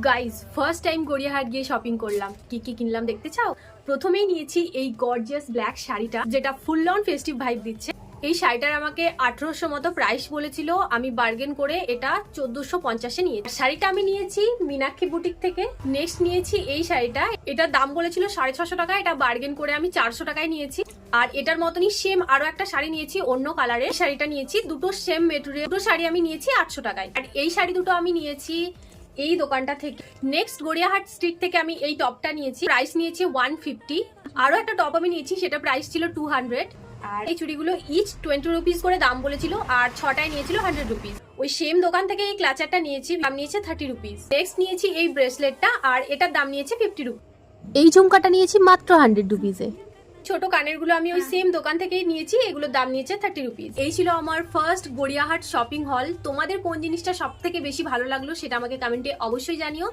Guys first time Gariahat গিয়ে shopping করলাম। কি কি কিনলাম দেখতে চাও? প্রথমেই নিয়েছি এই গর্জিয়াস ব্ল্যাক শাড়িটা, যেটা ফুল অন ফেস্টিভ ভাইব দিচ্ছে। এই শাড়িটার আমাকে 1800 মতো প্রাইস বলেছিল, আমি বার্গেন করে এটা 1450-এ নিয়েছি। শাড়িটা আমি নিয়েছি মীনাক্ষী বুটিক থেকে। নেক্সট নিয়েছি এই শাড়িটা, এটার দাম বলেছিল 650 টাকা, এটা বার্গেন করে আমি 400 টাকায় নিয়েছি। আর এটার মতনই সেম আরো একটা শাড়ি নিয়েছি অন্য কালারের, শাড়িটা নিয়েছি দুটো সেম মেটেরিয়াল, দুটো শাড়ি আমি নিয়েছি 800 টাকায়। আর এই শাড়ি দুটো আমি নিয়েছি এই দোকানটা থেকে। নেক্সট গড়িয়াহাট স্ট্রিট থেকে আমি এই টপটা নিয়েছি, প্রাইস নিয়েছি 150। আরো একটা টপ আমি নিয়েছি, সেটা প্রাইস ছিল 200। আর এই চুড়িগুলো ইচ 20 রুপিস করে দাম বলেছিল, আর ছটায় নিয়েছিল 100 রুপিস। ওই সেম দোকান থেকে এই ক্লাচারটা নিয়েছি, দাম নিয়েছে 30 রুপিস। নেক্সট নিয়েছি এই ব্রেসলেটটা, আর এটার দাম নিয়েছে 50 রুপিস। এই ঝুমকাটা নিয়েছি মাত্র 100 রুপিসে। ছোট কানের গুলো আমি ওই সেম দোকান থেকেই নিয়েছি, এগুলোর দাম নিয়েছে 30 রুপিস। এই ছিল আমার ফার্স্ট গড়িয়াহাট শপিং হল। তোমাদের কোন জিনিসটা সব থেকে বেশি ভালো লাগলো সেটা আমাকে কমেন্টে অবশ্যই জানিও।